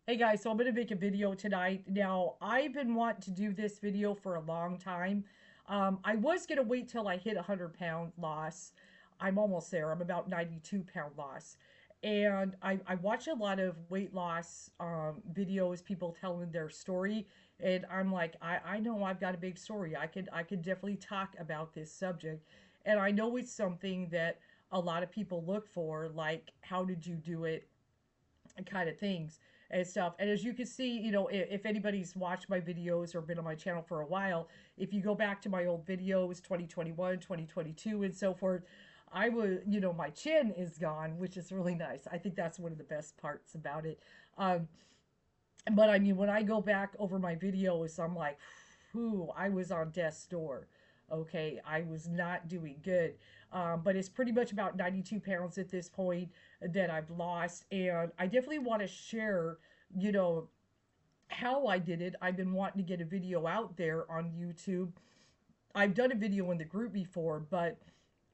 Hey guys, so I'm going to make a video tonight. Now, I've been wanting to do this video for a long time. I was going to wait till I hit 100-pound loss. I'm almost there. I'm about 92-pound loss. And I watch a lot of weight loss videos, people telling their story. And I'm like, I know I've got a big story. I could definitely talk about this subject. And I know it's something that a lot of people look for, like, how did you do it? Kind of things and stuff. And as you can see, if anybody's watched my videos or been on my channel for a while, if you go back to my old videos, 2021, 2022, and so forth, I was, my chin is gone, which is really nice. I think that's one of the best parts about it. Um, but I mean, when I go back over my videos, I'm like, whew, I was on death's door. Okay, I was not doing good. But it's pretty much about 92 pounds at this point that I've lost. And I definitely want to share, you know, how I did it. I've been wanting to get a video out there on YouTube. I've done a video in the group before, but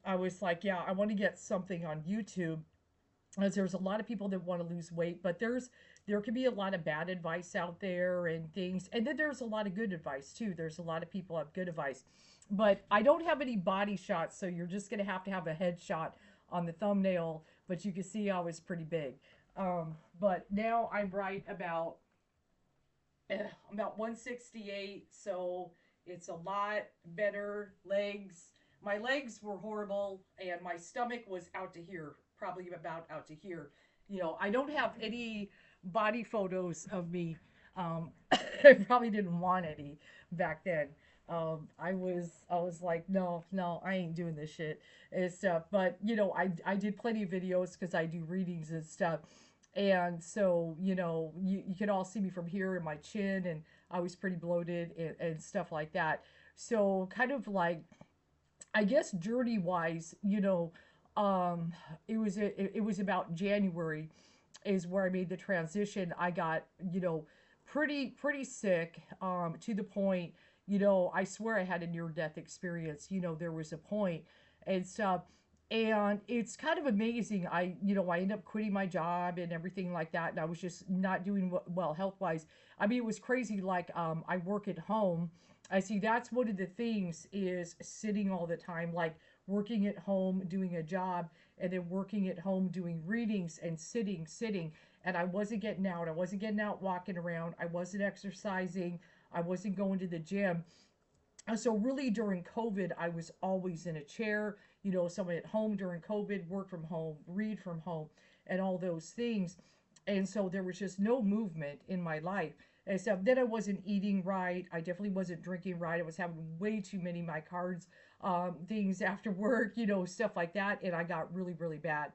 I was like, yeah, I want to get something on YouTube, as there's a lot of people that want to lose weight, but there can be a lot of bad advice out there and things, and then there's a lot of good advice too. There's a lot of people have good advice, but I don't have any body shots, so you're just gonna have to have a headshot on the thumbnail. But you can see I was pretty big. But now I'm right about 168, so it's a lot better. Legs, my legs were horrible, and my stomach was out to here, probably about out to here. I don't have any body photos of me. I probably didn't want any back then. I was like, no, no, I ain't doing this shit and stuff. But I did plenty of videos because I do readings and stuff. And so, you can all see me from here in my chin, and I was pretty bloated and stuff like that. So, kind of like, I guess journey wise, um, it was about January is where I made the transition. I got, pretty sick, to the point, I swear I had a near death experience. There was a point and stuff. And it's kind of amazing. I ended up quitting my job and everything like that. And I was just not doing well health wise. I mean, it was crazy. Like, I work at home. I see that's one of the things is sitting all the time, like working at home, doing a job, and then working at home, doing readings and sitting. And I wasn't getting out. I wasn't getting out walking around. I wasn't exercising. I wasn't going to the gym. So really during COVID, I was always in a chair, someone at home during COVID, work from home, read from home, and all those things. And so there was just no movement in my life. And so then I wasn't eating right. I definitely wasn't drinking right. I was having way too many my cards, things after work, stuff like that. And I got really, really bad.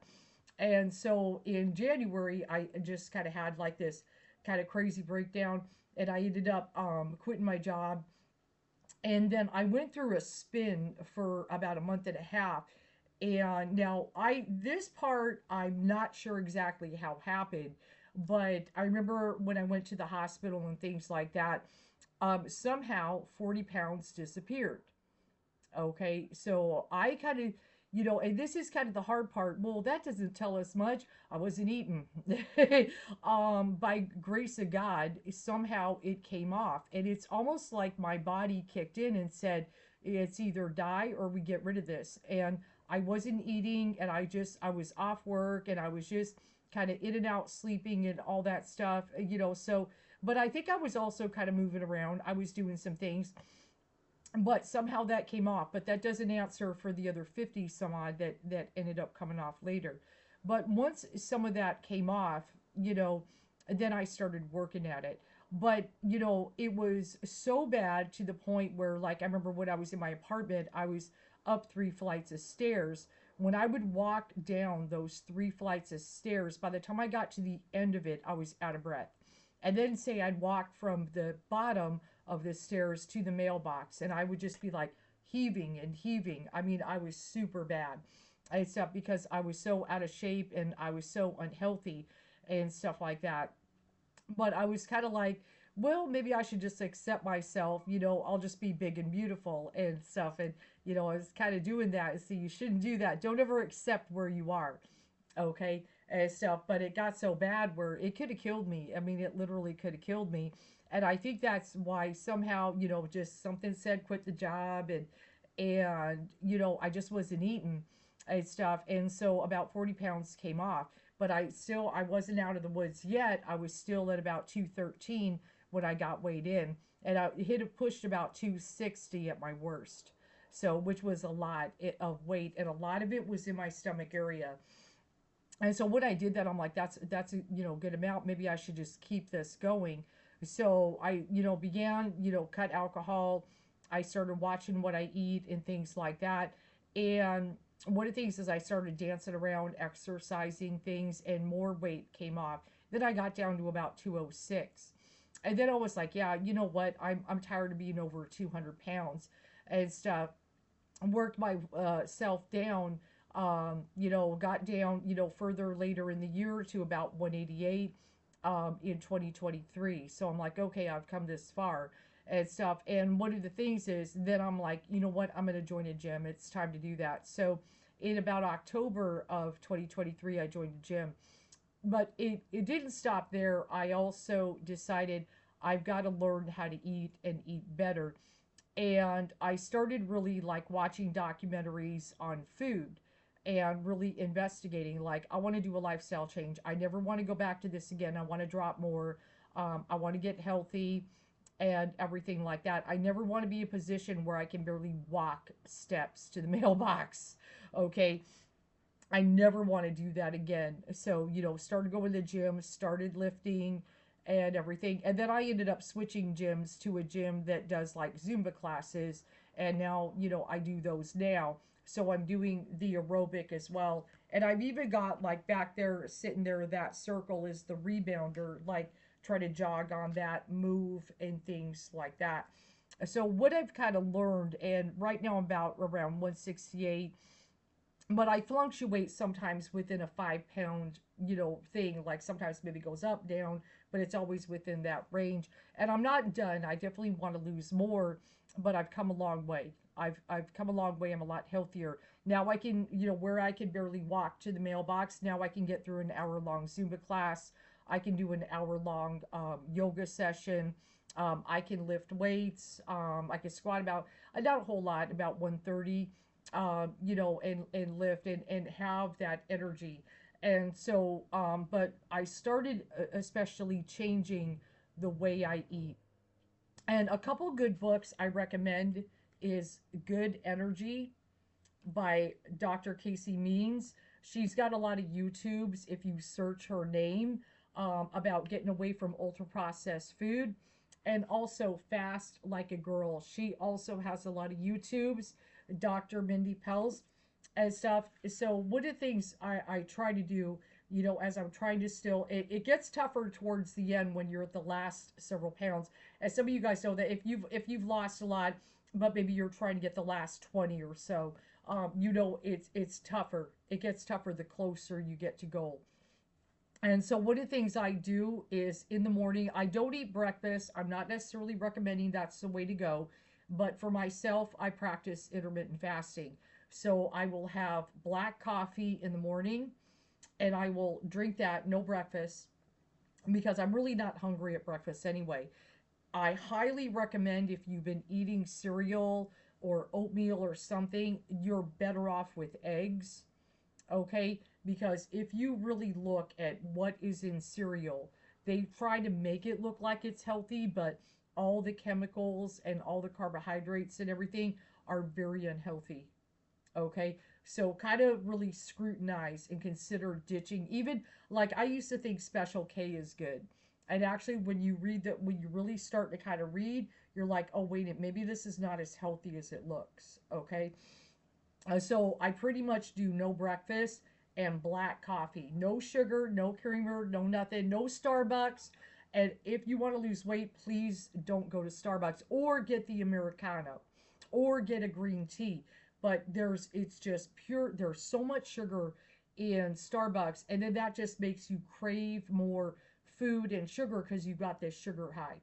And so in January, I just kind of had like this kind of crazy breakdown, and I ended up quitting my job. And then I went through a spin for about a month and a half. And now this part, I'm not sure exactly how happened, but I remember when I went to the hospital and things like that, somehow 40 pounds disappeared. Okay, so I kind of, and this is kind of the hard part. Well, that doesn't tell us much. I wasn't eating. By grace of God, somehow it came off. And it's almost like my body kicked in and said, it's either die or we get rid of this. And I wasn't eating, and I was off work, and I was just kind of in and out sleeping and all that stuff, so, but I think I was also kind of moving around. I was doing some things, but somehow that came off. But that doesn't answer for the other 50 some odd that ended up coming off later. But once some of that came off, then I started working at it. But it was so bad to the point where, like, I remember when I was in my apartment, I was up 3 flights of stairs. When I would walk down those 3 flights of stairs, by the time I got to the end of it, I was out of breath. And then say I'd walk from the bottom of the stairs to the mailbox, and I would just be like heaving and heaving. I mean, I was super bad. Except because I was so out of shape and I was so unhealthy and stuff like that. But I was kind of like, well, maybe I should just accept myself. I'll just be big and beautiful and stuff. And, I was kind of doing that. So you shouldn't do that. Don't ever accept where you are. Okay. and stuff, but it got so bad where it could have killed me. I mean, it literally could have killed me. And I think that's why somehow, just something said quit the job, and I just wasn't eating and stuff. And so about 40 pounds came off, but I wasn't out of the woods yet. I was still at about 213 when I got weighed in, and I pushed about 260 at my worst. So, which was a lot of weight, and a lot of it was in my stomach area. And so when I did that, I'm like, that's a good amount. Maybe I should just keep this going. So I began cut alcohol. I started watching what I eat and things like that. And one of the things is I started dancing around, exercising things, and more weight came off. Then I got down to about 206. And then I was like, yeah, you know what? I'm tired of being over 200 pounds and stuff. Worked myself down, got down, further later in the year to about 188 in 2023. So I'm like, okay, I've come this far and stuff. And one of the things is then I'm like, you know what? I'm going to join a gym. It's time to do that. So in about October of 2023, I joined a gym. But it didn't stop there. I also decided I've got to learn how to eat and eat better. And I started really like watching documentaries on food and really investigating. Like, I want to do a lifestyle change. I never want to go back to this again. I want to drop more. I want to get healthy and everything like that. I never want to be in a position where I can barely walk steps to the mailbox. Okay. I never want to do that again. So, started going to the gym, started lifting and everything. And then I ended up switching gyms to a gym that does like Zumba classes. And now, I do those now. So I'm doing the aerobic as well. And I've even got like back there, sitting there, that circle is the rebounder, like try to jog on that, move and things like that. So what I've kind of learned, and right now I'm about around 168, but I fluctuate sometimes within a 5 pound, thing. Like sometimes maybe goes up, down, but it's always within that range. And I'm not done. I definitely want to lose more, but I've come a long way. I've come a long way. I'm a lot healthier. Now I can, where I could barely walk to the mailbox, now I can get through an hour long Zumba class. I can do an hour long yoga session. I can lift weights. I can squat about, not a whole lot, about 130, and lift and have that energy. And so, but I started especially changing the way I eat. And a couple good books I recommend is Good Energy by Dr. Casey Means. She's got a lot of YouTubes, if you search her name, about getting away from ultra processed food. And also Fast Like a Girl. She also has a lot of YouTubes, Dr. Mindy Pels and stuff. So one of the things I try to do, as I'm trying to still, it gets tougher towards the end when you're at the last several pounds. As some of you guys know that if you've lost a lot, but maybe you're trying to get the last 20 or so, it's tougher. It gets tougher the closer you get to goal. And so one of the things I do is in the morning, I don't eat breakfast. I'm not necessarily recommending that's the way to go. But for myself, I practice intermittent fasting. So I will have black coffee in the morning and I will drink that, no breakfast, because I'm really not hungry at breakfast anyway. I highly recommend if you've been eating cereal or oatmeal or something, you're better off with eggs. Okay, because if you really look at what is in cereal, they try to make it look like it's healthy, but all the chemicals and all the carbohydrates and everything are very unhealthy. Okay, so kind of really scrutinize and consider ditching. Even like I used to think Special K is good. And actually, when you read that, when you really start to kind of read, you're like, oh, wait, maybe this is not as healthy as it looks. Okay, so I pretty much do no breakfast and black coffee. No sugar, no creamer, no nothing, no Starbucks. And if you want to lose weight, please don't go to Starbucks or get the Americano or get a green tea. But it's just pure, there's so much sugar in Starbucks. And then that just makes you crave more food and sugar because you've got this sugar high.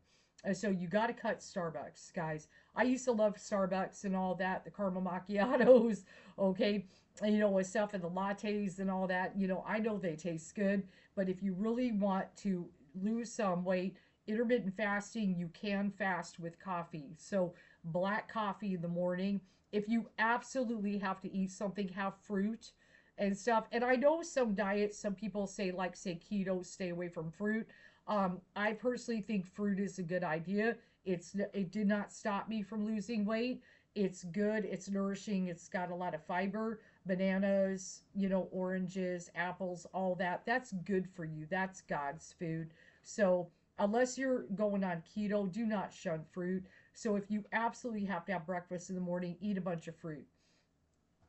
So you got to cut Starbucks, guys. I used to love Starbucks and all that, the caramel macchiatos, okay, and, with stuff and the lattes and all that. I know they taste good, but if you really want to lose some weight, intermittent fasting, you can fast with coffee. So black coffee in the morning. If you absolutely have to eat something, have fruit and stuff. And I know some diets, some people say, like, say keto, stay away from fruit. I personally think fruit is a good idea. It did not stop me from losing weight. It's good. It's nourishing. It's got a lot of fiber. Bananas, oranges, apples, all that. That's good for you. That's God's food. So unless you're going on keto, do not shun fruit. So if you absolutely have to have breakfast in the morning, eat a bunch of fruit.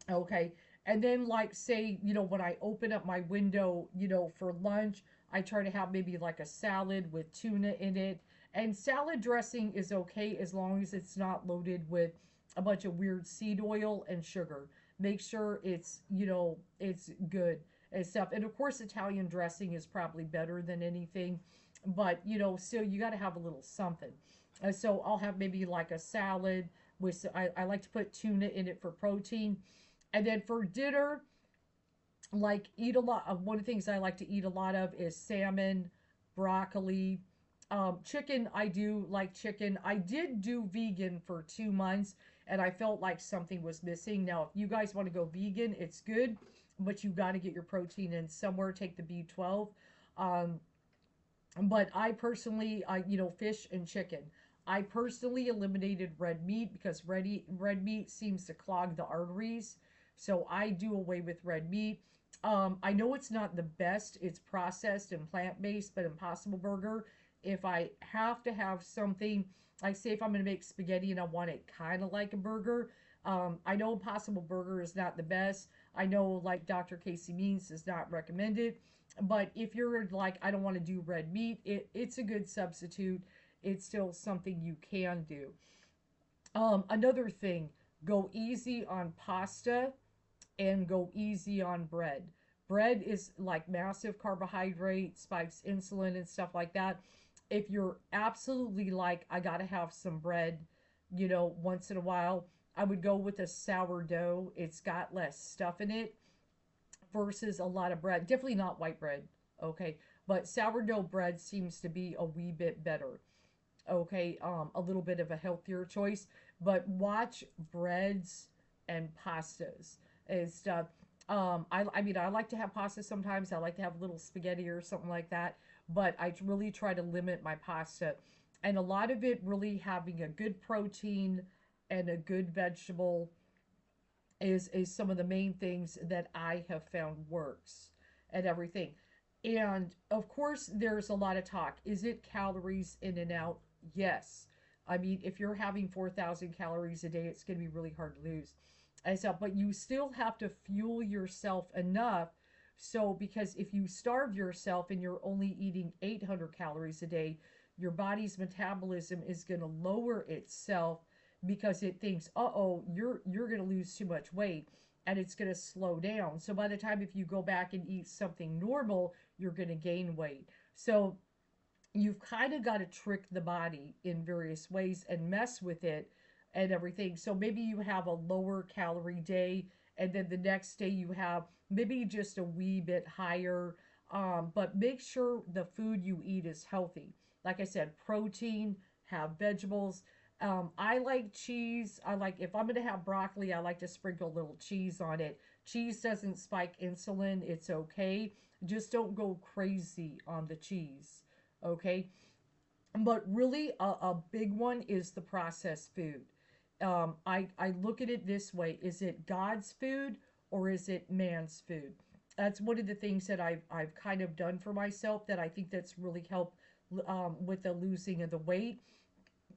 Okay. And then, like, say, when I open up my window, for lunch, I try to have maybe like a salad with tuna in it. And salad dressing is okay as long as it's not loaded with a bunch of weird seed oil and sugar. Make sure it's good and stuff. And of course, Italian dressing is probably better than anything. But, still, you got to have a little something. So I'll have maybe like a salad with, I like to put tuna in it for protein. And then for dinner, like, eat a lot of, one of the things I like to eat a lot of is salmon, broccoli, chicken. I do like chicken. I did do vegan for 2 months and I felt like something was missing. Now, if you guys want to go vegan, it's good, but you got to get your protein in somewhere. Take the B12. Um, but I personally, fish and chicken. I personally eliminated red meat because red meat seems to clog the arteries. So I do away with red meat. I know it's not the best. It's processed and plant-based, but Impossible Burger, if I have to have something, like, say if I'm going to make spaghetti and I want it kind of like a burger, I know Impossible Burger is not the best. I know, like, Dr. Casey Means does not recommend it. But if you're like, I don't want to do red meat, it's a good substitute. It's still something you can do. Another thing, go easy on pasta and go easy on bread. Bread is like massive carbohydrate, spikes insulin and stuff like that. If you're absolutely like, I gotta have some bread, once in a while, I would go with a sourdough. It's got less stuff in it versus a lot of bread. Definitely not white bread, okay? But sourdough bread seems to be a wee bit better, okay? A little bit of a healthier choice. But watch breads and pastas and stuff. I mean, I like to have pasta sometimes. I like to have a little spaghetti or something like that. But I really try to limit my pasta. And a lot of it really having a good protein and a good vegetable is some of the main things that I have found works and everything. And of course, there's a lot of talk. Is it calories in and out? Yes. I mean, if you're having 4,000 calories a day, it's going to be really hard to lose. And so, but you still have to fuel yourself enough. So, because if you starve yourself and you're only eating 800 calories a day, your body's metabolism is going to lower itself because it thinks, uh-oh, you're going to lose too much weight, and it's going to slow down. So by the time if you go back and eat something normal, you're going to gain weight. So you've kind of got to trick the body in various ways and mess with it and everything. So maybe you have a lower calorie day, and then the next day you have maybe just a wee bit higher. But make sure the food you eat is healthy. Like I said, protein, have vegetables. I like cheese. I like, if I'm going to have broccoli, I like to sprinkle a little cheese on it. Cheese doesn't spike insulin. It's okay. Just don't go crazy on the cheese. Okay. But really, a big one is the processed food. I look at it this way. Is it God's food or is it man's food? That's one of the things that I've kind of done for myself that I think that's really helped with the losing of the weight,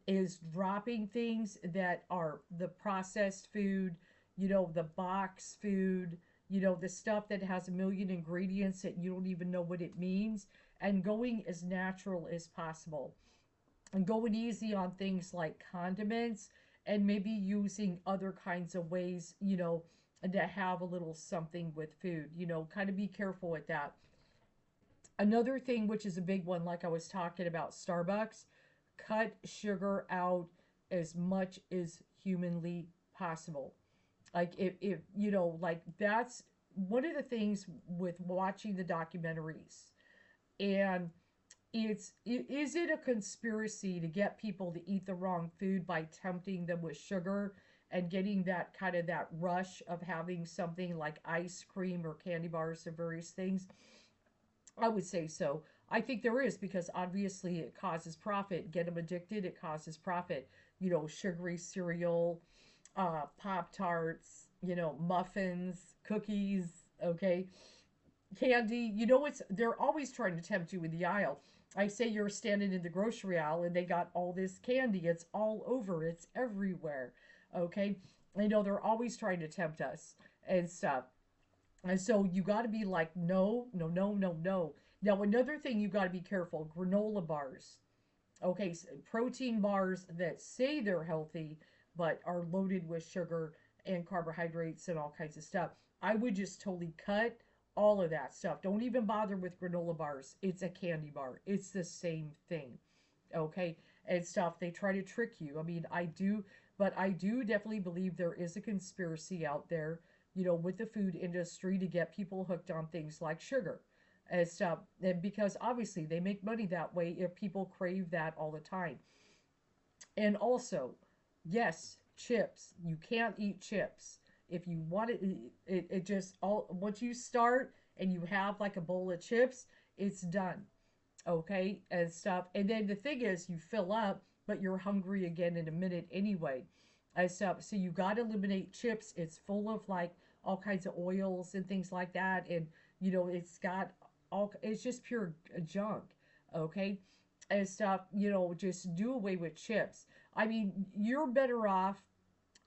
is dropping things that are the processed food, the box food, the stuff that has a million ingredients that you don't even know what it means, and going as natural as possible. And going easy on things like condiments, and maybe using other kinds of ways, to have a little something with food, kind of be careful with that. Another thing, which is a big one, like I was talking about Starbucks, cut sugar out as much as humanly possible. Like if you know, like that's one of the things with watching the documentaries. And is it a conspiracy to get people to eat the wrong food by tempting them with sugar and getting that kind of that rush of having something like ice cream or candy bars or various things? I would say so. I think there is, because obviously it causes profit. Get them addicted, it causes profit. You know, sugary cereal, Pop Tarts, you know, muffins, cookies, okay, candy. You know, they're always trying to tempt you in the aisle. I say you're standing in the grocery aisle and they got all this candy. It's all over. It's everywhere. Okay, I know they're always trying to tempt us and stuff. And so you got to be like, no, no, no, no, no. Now, another thing you got to be careful, granola bars. Okay, protein bars that say they're healthy but are loaded with sugar and carbohydrates and all kinds of stuff. I would just totally cut all of that stuff. Don't even bother with granola bars. It's a candy bar. It's the same thing. Okay, and stuff. They try to trick you. I mean, I do, but I do definitely believe there is a conspiracy out there, you know, with the food industry to get people hooked on things like sugar and stuff. And because obviously they make money that way if people crave that all the time. And also, yes, chips. You can't eat chips. If you want it just all once you start and you have like a bowl of chips, it's done. Okay, and stuff. And then the thing is, you fill up, but you're hungry again in a minute anyway, and stuff. So you got to eliminate chips. It's full of like all kinds of oils and things like that, and you know it's got all. It's just pure junk. Okay, and stuff. You know, just do away with chips. I mean, you're better off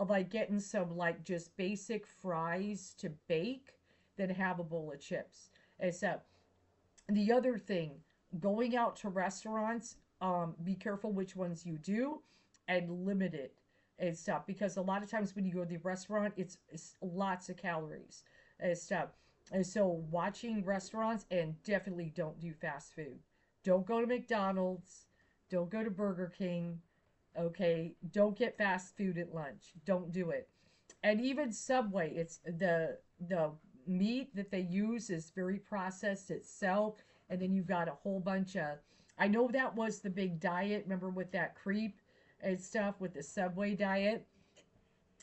like getting some like just basic fries to bake than have a bowl of chips. Except the other thing, going out to restaurants, be careful which ones you do and limit it and stuff, because a lot of times when you go to the restaurant, it's lots of calories and stuff. And so watching restaurants, and definitely don't do fast food. Don't go to McDonald's. Don't go to Burger King. Okay, don't get fast food at lunch. Don't do it. And even Subway, it's the meat that they use is very processed itself, and then you've got a whole bunch of. I know that was the big diet. Remember with that creep and stuff with the Subway diet.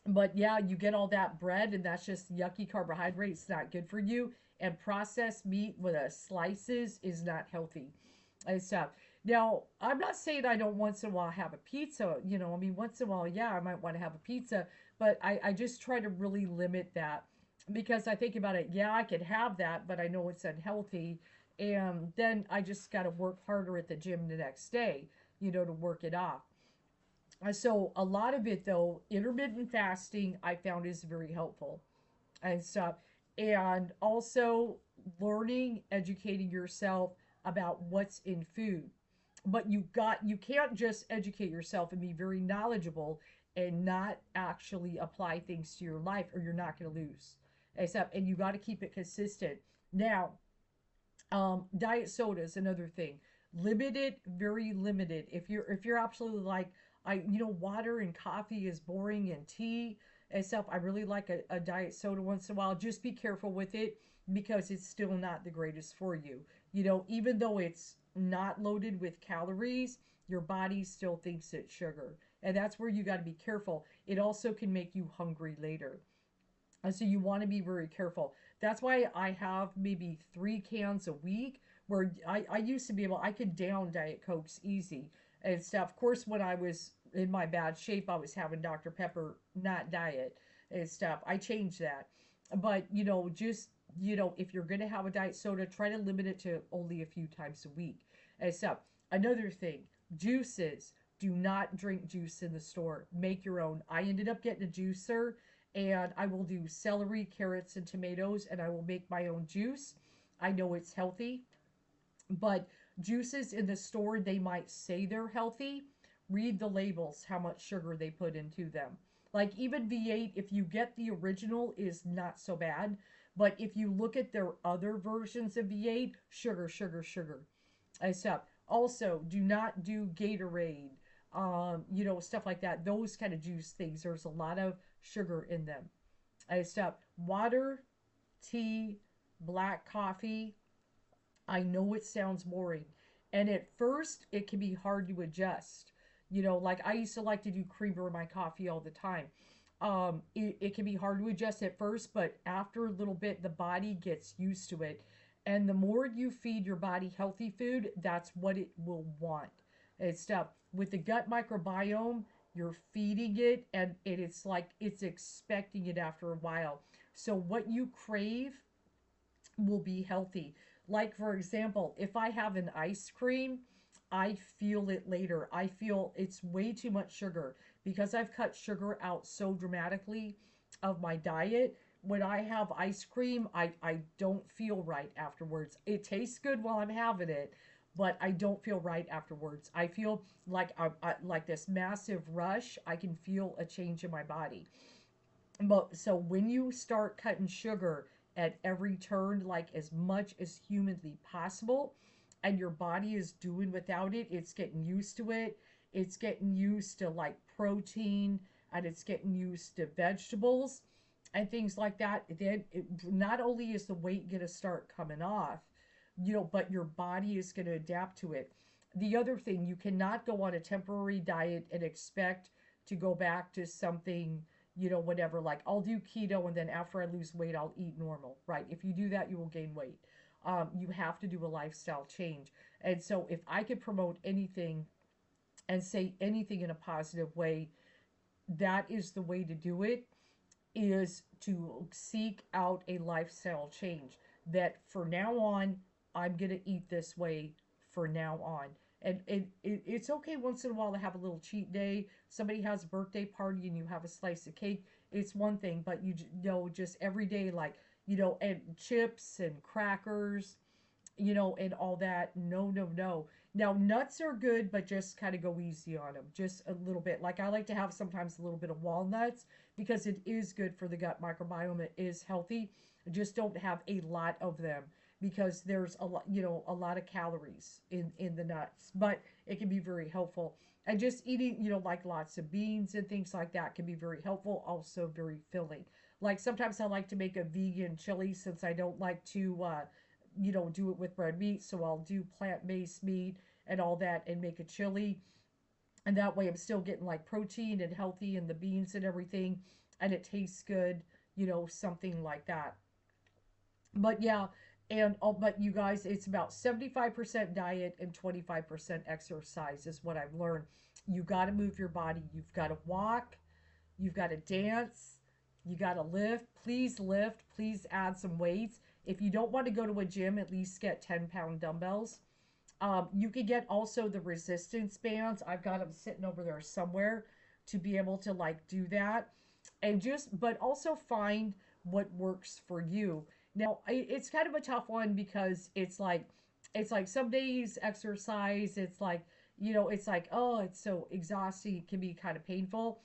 But yeah, you get all that bread, and that's just yucky carbohydrates. Not good for you. And processed meat with slices is not healthy and stuff. Now, I'm not saying I don't once in a while have a pizza. You know, I mean, once in a while, yeah, I might want to have a pizza, but I just try to really limit that, because I think about it. Yeah, I could have that, but I know it's unhealthy. And then I just got to work harder at the gym the next day, you know, to work it off. So a lot of it, though, intermittent fasting, I found is very helpful and stuff. And also learning, educating yourself about what's in food. But you can't just educate yourself and be very knowledgeable and not actually apply things to your life, or you're not going to lose. Except, and you got to keep it consistent. Now, diet soda is another thing. Limited, very limited. If you're absolutely like, water and coffee is boring, and tea and stuff. I really like a diet soda once in a while. Just be careful with it, because it's still not the greatest for you. You know, even though it's not loaded with calories, your body still thinks it's sugar. And that's where you got to be careful. It also can make you hungry later. And so you want to be very careful. That's why I have maybe 3 cans a week, where I used to be able, I could down Diet Cokes easy and stuff. Of course, when I was in my bad shape, I was having Dr. Pepper, not diet and stuff. I changed that. But, if you're going to have a diet soda, try to limit it to only a few times a week and stuff. Another thing, juices. Do not drink juice in the store. Make your own. I ended up getting a juicer, and I will do celery, carrots, and tomatoes, and I will make my own juice. I know it's healthy, but juices in the store, they might say they're healthy. Read the labels, how much sugar they put into them. Like even V8, if you get the original, is not so bad. But if you look at their other versions of V8, sugar, sugar, sugar and stuff. Also, do not do Gatorade, stuff like that. Those kind of juice things. There's a lot of sugar in them. I stop. Water, tea, black coffee. I know it sounds boring. And at first, it can be hard to adjust. Like I used to like to do creamer in my coffee all the time. It can be hard to adjust at first, but after a little bit, the body gets used to it. And the more you feed your body healthy food, that's what it will want. It's stuff with the gut microbiome, you're feeding it, and it's like it's expecting it after a while. So, what you crave will be healthy. Like, for example, if I have an ice cream, I feel it later. I feel it's way too much sugar because I've cut sugar out so dramatically of my diet. When I have ice cream, I don't feel right afterwards. It tastes good while I'm having it, but I don't feel right afterwards. I feel like like this massive rush. I can feel a change in my body. But so when you start cutting sugar at every turn, like as much as humanly possible, and your body is doing without it, it's getting used to it. It's getting used to like protein, and it's getting used to vegetables and things like that. Then not only is the weight going to start coming off, but your body is going to adapt to it. The other thing, you cannot go on a temporary diet and expect to go back to something, whatever. Like I'll do keto and then after I lose weight, I'll eat normal, right? If you do that, you will gain weight. You have to do a lifestyle change. And so if I could promote anything and say anything in a positive way, that is the way to do it, is to seek out a lifestyle change. That for now on, I'm going to eat this way for now on. And it's okay once in a while to have a little cheat day. Somebody has a birthday party and you have a slice of cake. It's one thing, but just every day, like, and chips and crackers, and all that. No, no, no. Now, nuts are good, but just kind of go easy on them. Just a little bit. Like, I like to have sometimes a little bit of walnuts because it is good for the gut microbiome. It is healthy. Just don't have a lot of them because there's a lot of calories in the nuts, but it can be very helpful. And just eating, like lots of beans and things like that can be very helpful, also very filling. Like sometimes I like to make a vegan chili since I don't like to, do it with red meat. So I'll do plant-based meat and all that and make a chili. And that way I'm still getting like protein and healthy and the beans and everything. And it tastes good, something like that. But yeah, but you guys, it's about 75% diet and 25% exercise is what I've learned. You got to move your body. You've got to walk. You've got to dance. You got to lift. Please lift. Please add some weights. If you don't want to go to a gym, at least get 10-pound dumbbells. You can get also the resistance bands. I've got them sitting over there somewhere to be able to like do that. But also find what works for you. Now, it's kind of a tough one because it's like some days exercise, it's like, oh, it's so exhausting. It can be kind of painful.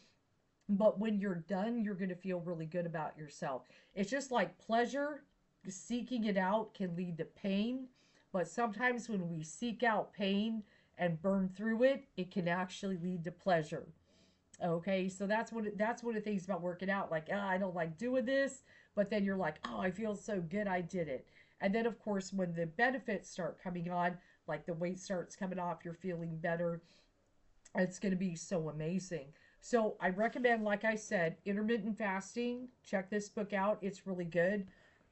But when you're done, you're going to feel really good about yourself. It's just like pleasure, seeking it out can lead to pain. But sometimes when we seek out pain and burn through it, it can actually lead to pleasure. Okay, so that's one of the things about working out. Like, I don't like doing this, but then you're like, oh, I feel so good, I did it. And then, of course, when the benefits start coming on, like the weight starts coming off, you're feeling better. It's going to be so amazing. So I recommend, like I said, intermittent fasting. Check this book out; it's really good.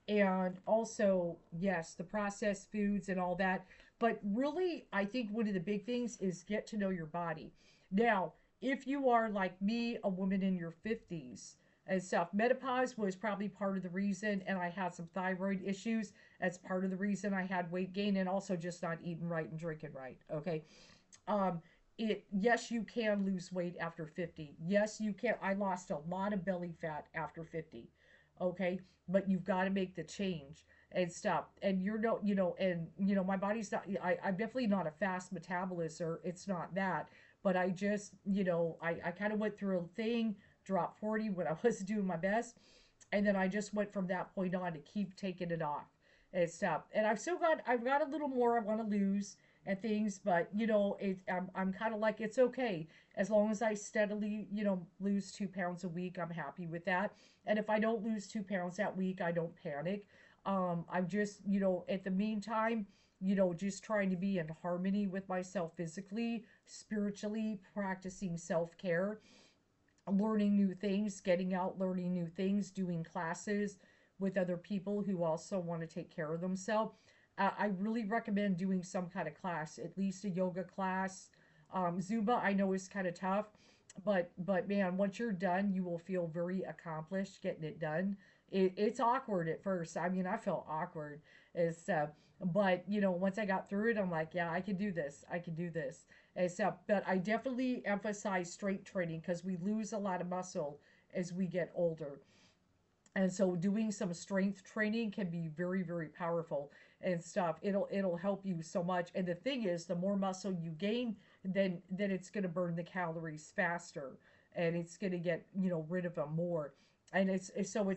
And also, yes, the processed foods and all that. But really, I think one of the big things is get to know your body. Now, if you are like me, a woman in your 50s and stuff, menopause was probably part of the reason, and I had some thyroid issues. That's part of the reason I had weight gain, and also just not eating right and drinking right. Okay. Um, yes, you can lose weight after 50. Yes, you can. I lost a lot of belly fat after 50. Okay. But you've got to make the change and stop. And you're no, my body's not, I'm definitely not a fast metabolism. It's not that. But I just, I kind of went through a thing, dropped 40 when I was doing my best. And then I just went from that point on to keep taking it off and stuff. And I've got a little more I want to lose. and things. But I'm kind of like, it's okay as long as I steadily lose 2 pounds a week. I'm happy with that. And if I don't lose 2 pounds that week, I don't panic. I'm just at the meantime, just trying to be in harmony with myself physically, spiritually, practicing self-care, learning new things, getting out, learning new things, doing classes with other people who also want to take care of themselves. I really recommend doing some kind of class, at least a yoga class. Zumba, I know, is kind of tough, but man, once you're done, you will feel very accomplished getting it done. It's awkward at first. I mean, I felt awkward as but once I got through it, I'm like, yeah, I can do this. I can do this. Except, but I definitely emphasize strength training because we lose a lot of muscle as we get older. And so doing some strength training can be very, very powerful and stuff. It'll help you so much. And the thing is, the more muscle you gain, then it's going to burn the calories faster, and it's going to get rid of them more. And it's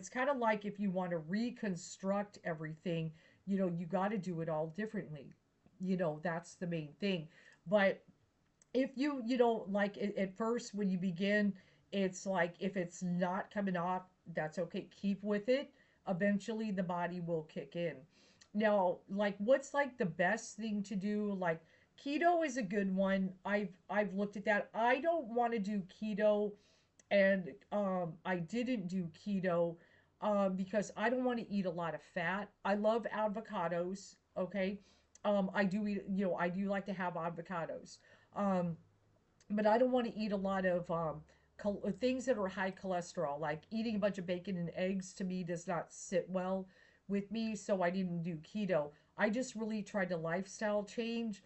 kind of like if you want to reconstruct everything, you got to do it all differently. That's the main thing. But if like at first when you begin, it's like if it's not coming off, that's okay, keep with it. Eventually the body will kick in. Now, like, what's like the best thing to do? Like, keto is a good one. I've looked at that. I don't want to do keto, and I didn't do keto because I don't want to eat a lot of fat. I love avocados, okay? I do eat, I do like to have avocados. Um, but I don't want to eat a lot of things that are high cholesterol. Like eating a bunch of bacon and eggs to me does not sit well with me, so I didn't do keto. I just really tried to lifestyle change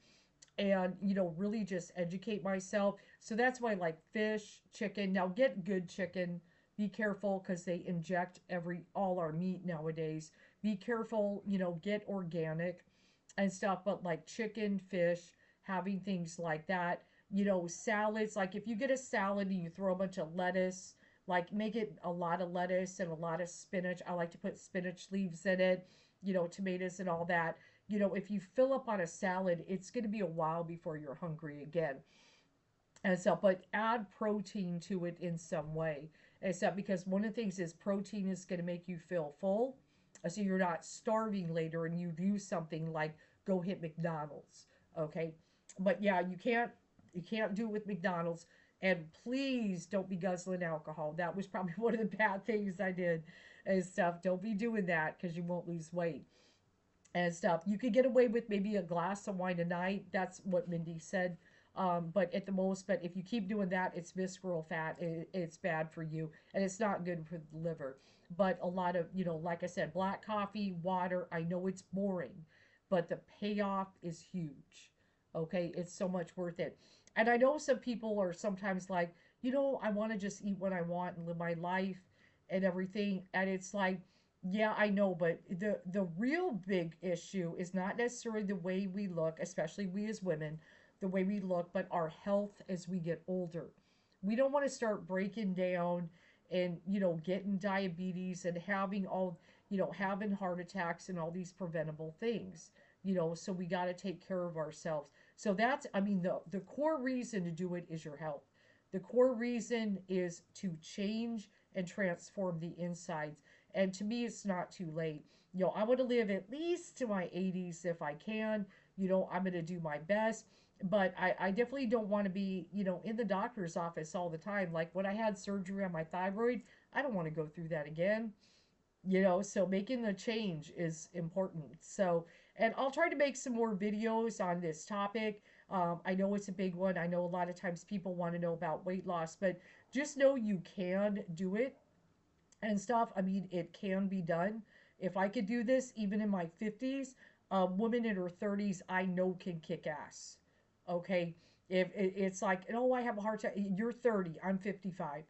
and really just educate myself. So that's why I like fish, chicken. Now get good chicken. Be careful because they inject every all our meat nowadays. Be careful, get organic and stuff, but like chicken, fish, having things like that. Salads, like if you get a salad and you throw a bunch of lettuce, like make it a lot of lettuce and a lot of spinach. I like to put spinach leaves in it, tomatoes and all that. If you fill up on a salad, it's going to be a while before you're hungry again. And so, but add protein to it in some way. And so, because one of the things is protein is going to make you feel full. So you're not starving later and you do something like go hit McDonald's. Okay. But yeah, you can't do it with McDonald's. And please don't be guzzling alcohol. That was probably one of the bad things I did and stuff. Don't be doing that because you won't lose weight and stuff. You could get away with maybe a glass of wine a night. That's what Mindy said. But at the most, but if you keep doing that, it's visceral fat. It's bad for you, and it's not good for the liver. But a lot of, like I said, black coffee, water. I know it's boring, but the payoff is huge. Okay, it's so much worth it. And I know some people are sometimes like, I want to just eat what I want and live my life and everything. And it's like, yeah, I know, but the real big issue is not necessarily the way we look, especially we as women, the way we look, but our health as we get older. We don't want to start breaking down and, getting diabetes and having having heart attacks and all these preventable things, so we got to take care of ourselves. So that's, I mean, the core reason to do it is your health. The core reason is to change and transform the insides. And to me, it's not too late. I want to live at least to my 80s if I can. I'm going to do my best. But I definitely don't want to be, in the doctor's office all the time. Like when I had surgery on my thyroid, I don't want to go through that again. So making the change is important. So, and I'll try to make some more videos on this topic. I know it's a big one. I know a lot of times people want to know about weight loss, but just know you can do it and stuff. I mean, it can be done. If I could do this, even in my 50s, a woman in her 30s, I know can kick ass. Okay? If it's like, oh, I have a hard time. You're 30, I'm 55.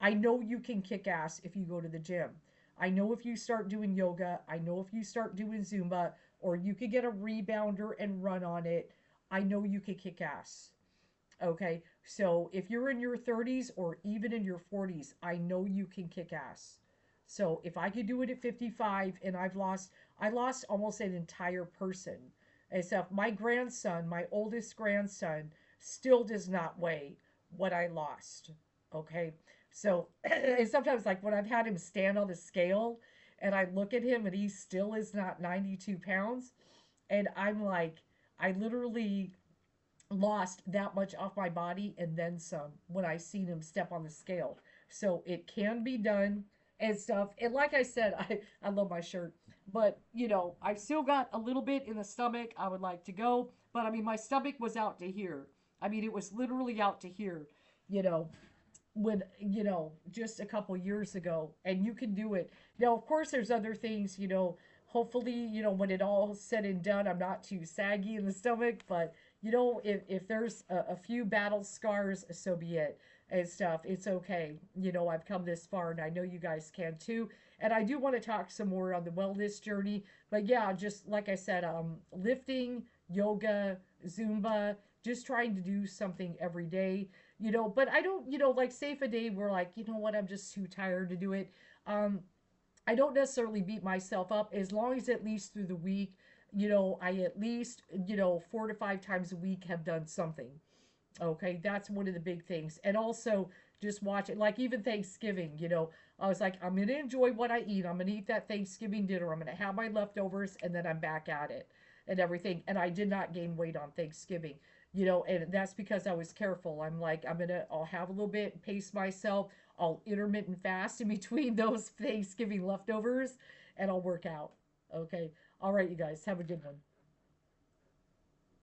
I know you can kick ass if you go to the gym. I know if you start doing yoga, I know if you start doing Zumba, or you could get a rebounder and run on it. I know you can kick ass. Okay, so if you're in your 30s or even in your 40s, I know you can kick ass. So if I could do it at 55 and I lost almost an entire person, and stuff. My grandson, my oldest grandson, still does not weigh what I lost. Okay. So, and sometimes, like when I've had him stand on the scale and I look at him and he still is not 92 pounds, and I'm like, I literally lost that much off my body and then some when I seen him step on the scale. So it can be done and stuff. And like I said, I love my shirt. But, I've still got a little bit in the stomach. I would like to go. But I mean, my stomach was out to here. I mean, it was literally out to here, you know, when, just a couple years ago. And you can do it. Now, of course, there's other things, hopefully, when it all said and done, I'm not too saggy in the stomach. But if there's a few battle scars, so be it and stuff. It's okay. I've come this far and I know you guys can too. And I do want to talk some more on the wellness journey. But yeah, just like I said, lifting, yoga, Zumba, just trying to do something every day. But I don't, like say if a day we're like, you know what, I'm just too tired to do it. Um, I don't necessarily beat myself up as long as at least through the week, I at least, 4 to 5 times a week have done something. Okay, that's one of the big things. And also just watch it. Like even Thanksgiving, I was like, I'm going to enjoy what I eat. I'm going to eat that Thanksgiving dinner. I'm going to have my leftovers and then I'm back at it and everything. And I did not gain weight on Thanksgiving, and that's because I was careful. I'm like, I'll have a little bit, pace myself. I'll intermittent fast in between those Thanksgiving leftovers and I'll work out. Okay. All right, you guys, have a good one.